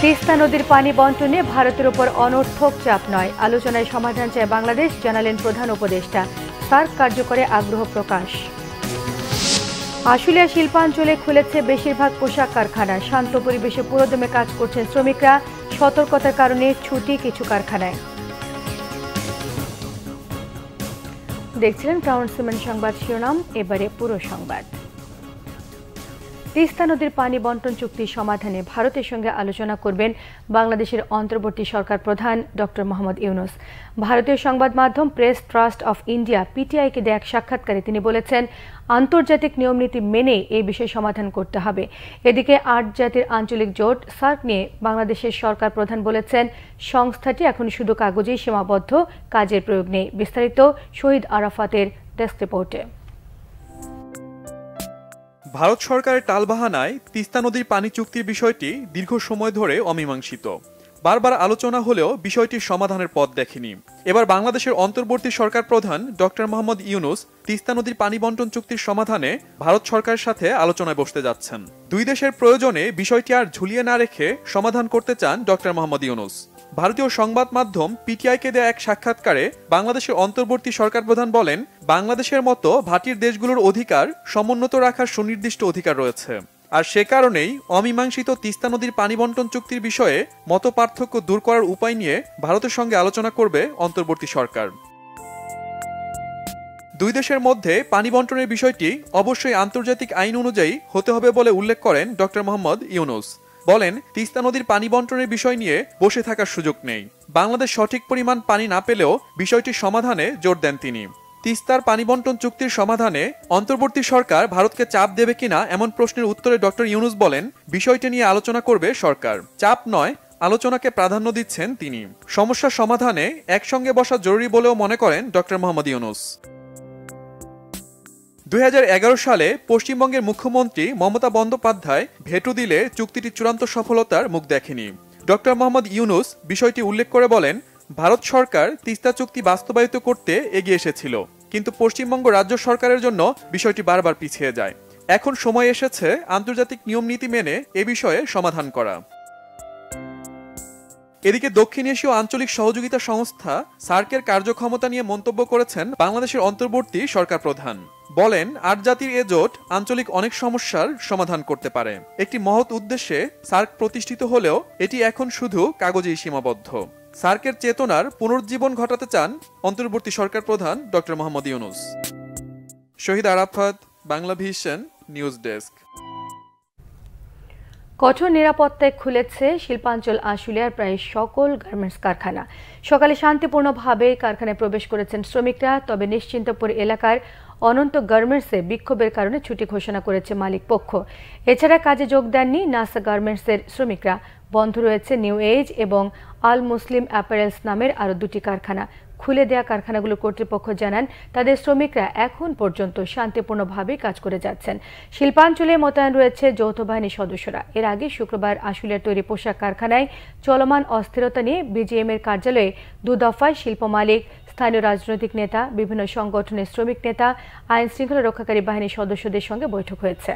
তিস্তা নদীর পানি বণ্টনে ভারতের উপর অনর্থক চাপ নয়, আলোচনায় সমাধান চায় বাংলাদেশ, জানালেন প্রধান উপদেষ্টা। সার্ক কার্যকরে আগ্রহ প্রকাশ। আশুলিয়া শিল্পাঞ্চলে খুলেছে বেশিরভাগ পোশাক কারখানা, শান্ত পরিবেশে পুরোদমে কাজ করছেন শ্রমিকরা, সতর্কতার কারণে ছুটি কিছু কারখানায়। দেখছিলেন ক্রাউন সিমেন্ট সংবাদ শিরোনাম, এবারে পুরো সংবাদ। তিস্তা নদীর পানি বণ্টন চুক্তির সমাধানে ভারতের সঙ্গে আলোচনা করবেন বাংলাদেশের অন্তর্বর্তী সরকার প্রধান ডক্টর মোহাম্মদ ইউনূস। ভারতীয় সংবাদ মাধ্যম প্রেস ট্রাস্ট অফ ইন্ডিয়া পিটিআইকে দেয়া এক সাক্ষাৎকারে তিনি বলেছেন, আন্তর্জাতিক নিয়মনীতি মেনে এই বিষয় সমাধান করতে হবে। এদিকে ৮ জাতির আঞ্চলিক জোট সার্ক নিয়ে বাংলাদেশের সরকার প্রধান বলেছেন, সংস্থাটি এখন শুধু কাগজেই সীমাবদ্ধ, কাজের প্রয়োগ নেই। বিস্তারিত শহীদ আরাফাতের ডেস্ক রিপোর্টে। ভারত সরকারের টালবাহানায় তিস্তা নদীর পানি চুক্তির বিষয়টি দীর্ঘ সময় ধরে অমীমাংসিত। বারবার আলোচনা হলেও বিষয়টির সমাধানের পথ দেখেনি। এবার বাংলাদেশের অন্তর্বর্তী সরকার প্রধান ডক্টর মোহাম্মদ ইউনূস তিস্তা নদীর পানি বণ্টন চুক্তির সমাধানে ভারত সরকারের সাথে আলোচনায় বসতে যাচ্ছেন। দুই দেশের প্রয়োজনে বিষয়টি আর ঝুলিয়ে না রেখে সমাধান করতে চান ডক্টর মোহাম্মদ ইউনূস। ভারতীয় সংবাদ মাধ্যম পিটিআইকে দেয়া এক সাক্ষাৎকারে বাংলাদেশের অন্তর্বর্তী সরকার প্রধান বলেন, বাংলাদেশের মতো ভাটির দেশগুলোর অধিকার সমুন্নত রাখার সুনির্দিষ্ট অধিকার রয়েছে, আর সে কারণেই অমীমাংসিত তিস্তা নদীর পানি বণ্টন চুক্তির বিষয়ে মত পার্থক্য দূর করার উপায় নিয়ে ভারতের সঙ্গে আলোচনা করবে অন্তর্বর্তী সরকার। দুই দেশের মধ্যে পানি বণ্টনের বিষয়টি অবশ্যই আন্তর্জাতিক আইন অনুযায়ী হতে হবে বলে উল্লেখ করেন ডক্টর মোহাম্মদ ইউনূস। বলেন, তিস্তা নদীর পানি বণ্টনের বিষয় নিয়ে বসে থাকার সুযোগ নেই। বাংলাদেশ সঠিক পরিমাণ পানি না পেলেও বিষয়টি সমাধানে জোর দেন তিনি। তিস্তার পানি বণ্টন চুক্তির সমাধানে অন্তর্বর্তী সরকার ভারতকে চাপ দেবে কিনা এমন প্রশ্নের উত্তরে ডক্টর ইউনূস বলেন, বিষয়টি নিয়ে আলোচনা করবে সরকার, চাপ নয়, আলোচনাকে প্রাধান্য দিচ্ছেন তিনি। সমস্যা সমাধানে একসঙ্গে বসা জরুরি বলেও মনে করেন ডক্টর মোহাম্মদ ইউনূস। 2011 সালে পশ্চিমবঙ্গের মুখ্যমন্ত্রী মমতা বন্দ্যোপাধ্যায় ভেটো দিলে চুক্তিটি চূড়ান্ত সফলতার মুখ দেখেনি। ডক্টর মোহাম্মদ ইউনূস বিষয়টি উল্লেখ করে বলেন, ভারত সরকার তিস্তা চুক্তি বাস্তবায়িত করতে এগিয়ে এসেছিল, কিন্তু পশ্চিমবঙ্গ রাজ্য সরকারের জন্য বিষয়টি বারবার পিছিয়ে যায়। এখন সময় এসেছে আন্তর্জাতিক নিয়ম নীতি মেনে এ বিষয়ে সমাধান করা। এদিকে দক্ষিণ এশীয় আঞ্চলিক সহযোগিতা সংস্থা সার্কের কার্যক্ষমতা নিয়ে মন্তব্য করেছেন বাংলাদেশের অন্তর্বর্তী সরকার প্রধান। বলেন, ৮ জাতির এ জোট আঞ্চলিক অনেক সমস্যার সমাধান করতে পারে। একটি মহৎ উদ্দেশ্যে সার্ক প্রতিষ্ঠিত হলেও এটি এখন শুধু কাগজেই সীমাবদ্ধ। সার্কের চেতনার পুনরুজ্জীবন ঘটাতে চান অন্তর্বর্তী সরকার প্রধান doctor Mohammad Yunus. Shahid Arafat, Bangla Vision news desk. কঠোর নিরাপত্তায় খুলেছে শিল্পাঞ্চল আশুলিয়ার প্রায় সকল গার্মেন্টস কারখানা। সকালে শান্তিপূর্ণভাবে কারখানায় প্রবেশ করেছেন শ্রমিকরা, তবে নিশ্চিন্তপুর এলাকার অনন্ত গার্মেন্টসে বিক্ষোভের কারণে ছুটি ঘোষণা করেছে মালিক পক্ষ। এছাড়া কাজে যোগ দেননি নাসা গার্মেন্টসের শ্রমিকরা। বন্ধ রয়েছে নিউ এজ এবং আল মুসলিম অ্যাপারেলস নামের আরও 2টি কারখানা। খুলে দেয়া কারখানাগুলোর কর্তৃপক্ষ জানান, তাদের শ্রমিকরা এখন পর্যন্ত শান্তিপূর্ণভাবে কাজ করে যাচ্ছেন। শিল্পাঞ্চলে মোতায়েন রয়েছে যৌথ বাহিনীর সদস্যরা। এর আগে শুক্রবার আশুলিয়ার তৈরি পোশাক কারখানায় চলমান অস্থিরতা নিয়ে বিজিএম এর কার্যালয়ে 2 দফায় শিল্প মালিক, স্থানীয় রাজনৈতিক নেতা, বিভিন্ন সংগঠনের শ্রমিক নেতা, আইন শৃঙ্খলা রক্ষাকারী বাহিনীর সদস্যদের সঙ্গে বৈঠক হয়েছে।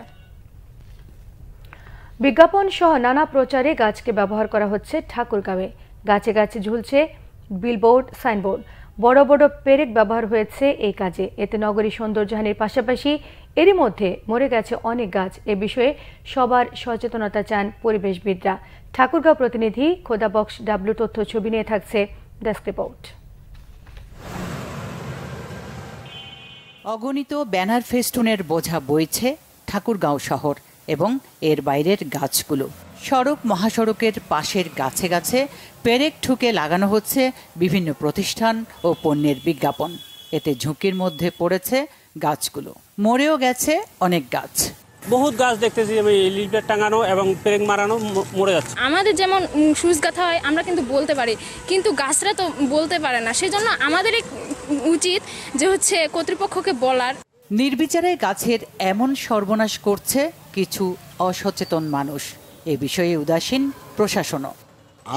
বিজ্ঞাপন সহ নানা প্রচারে গাছকে ব্যবহার করা হচ্ছে ঠাকুরগাঁওয়ে। গাছে গাছে ঝুলছে বিলবোর্ড, সাইনবোর্ড, বড় বড় পেরেক ব্যবহার হয়েছে এই কাজে। এতে নগরী সৌন্দর্যহানির পাশাপাশি এরই মধ্যে মরে গেছে অনেক গাছ। এ বিষয়ে সবার সচেতনতা চান পরিবেশবিদরা। ঠাকুরগাঁও প্রতিনিধি খোদাবক্স ডাব্লু তথ্য ছবি নিয়ে থাকছে ডেস্ক রিপোর্ট। অগণিত ব্যানার ফেস্টুনের বোঝা বইছে ঠাকুরগাঁও শহর এবং এর বাইরের গাছগুলো। সড়ক মহাসড়কের পাশের গাছে গাছে পেরেক ঠুকে লাগানো হচ্ছে বিভিন্ন প্রতিষ্ঠান ও পণ্যের বিজ্ঞাপন। এতে ঝুঁকির মধ্যে পড়েছে গাছগুলো, মরেও গেছে অনেক গাছ। বহুত গাছ দেখতেছি আমি লিফলেট টাঙানো এবং পেরেক মারানো মরে যাচ্ছে। আমাদের যেমন সুইচ গাঁথা হয় আমরা কিন্তু বলতে পারি, কিন্তু গাছরা তো বলতে পারে না। সেজন্য আমাদেরই উচিত যে কর্তৃপক্ষকে বলার। নির্বিচারে গাছের এমন সর্বনাশ করছে কিছু অসচেতন মানুষ। এ বিষয়ে উদাসীন প্রশাসনও।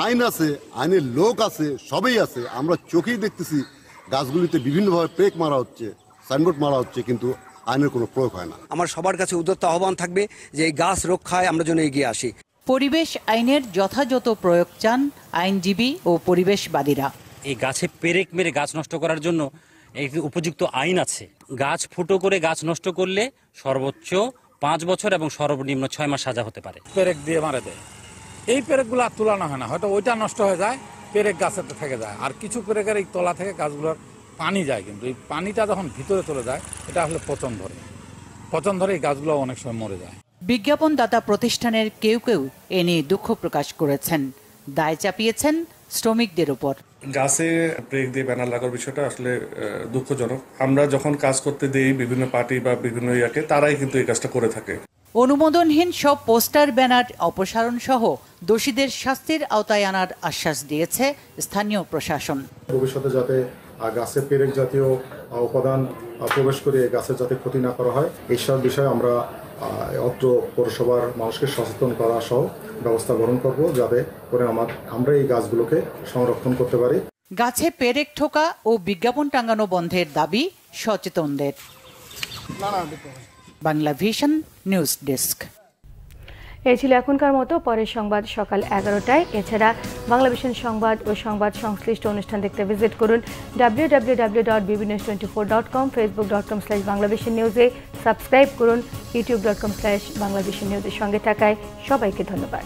আইন আছে, আইনের লোক আছে, সবই আছে, আমরা চোখেই দেখতেছি গাছগুলিতে বিভিন্নভাবে পেরেক মারা হচ্ছে, সাইনবোর্ড মারা হচ্ছে, কিন্তু আইনের কোনো প্রয়োগ হয় না। আমার সবার কাছে উদ্যত আহ্বান থাকবে যে এই গাছ রক্ষায় আমরা যেন এগিয়ে আসি। পরিবেশ আইনের যথাযথ প্রয়োগ চান আইনজীবী ও পরিবেশবাদীরা। এই গাছে পেরেক মেরে গাছ নষ্ট করার জন্য একটি উপযুক্ত আইন আছে। গাছ ফুটো করে গাছ নষ্ট করলে সর্বোচ্চ 5 বছর এবং সর্বনিম্ন 6 মাস সাজা হতে পারে। পেরেক দিয়ে মারা দেয়, এই পেরেকগুলো আর তুলানো হয় না, হয়তো ওইটা নষ্ট হয়ে যায়, পেরেক গাছের থেকে যায়। আর কিছু পেরেকের এই তলা থেকে গাছগুলোর পানি যায়, কিন্তু এই পানিটা যখন ভিতরে চলে যায় এটা আসলে পচন ধরে এই গাছগুলো অনেক সময় মরে যায়। বিজ্ঞাপনদাতা প্রতিষ্ঠানের কেউ কেউ এ নিয়ে দুঃখ প্রকাশ করেছেন, দায় চাপিয়েছেন শ্রমিকদের উপর। গাছে ব্রেক দিয়ে ব্যানার লাগার বিষয়টা আসলে দুঃখজনক। আমরা যখন কাজ করতে দিই বিভিন্ন পার্টি বা বিভিন্ন ইয়াকে, তারাই কিন্তু এই কাজটা করে থাকে। অনুমোদনহীন সব পোস্টার ব্যানার অপসারণ সহ দোষীদের শাস্তির আওতায় আনার আশ্বাস দিয়েছে স্থানীয় প্রশাসন। ভবিষ্যতে যাতে গাছে পেরেক জাতীয় উপাদান প্রবেশ করে গাছের যাতে ক্ষতি না করা হয়, এইসব বিষয়ে আমরা অত্র পৌরসভার মানুষকে সচেতন করা সহ ব্যবস্থা গ্রহণ করব, যাতে করে আমরা এই গাছগুলোকে সংরক্ষণ করতে পারি। গাছে পেরেক ঠোকা ও বিজ্ঞাপন টাঙানো বন্ধের দাবি সচেতনদের। Bangla Vision news desk. এই ছিল এখনকার মতো। পরের সংবাদ সকাল 11টায়। এছাড়া বাংলা ভিশন সংবাদ ও সংবাদ সংশ্লিষ্ট অনুষ্ঠান দেখতে ভিজিট করুন www.bbnews24.com, facebook.com/banglavisionnews-এ সাবস্ক্রাইব করুন, youtube.com/banglavisionnews-এর সঙ্গে থাকায় সবাইকে ধন্যবাদ।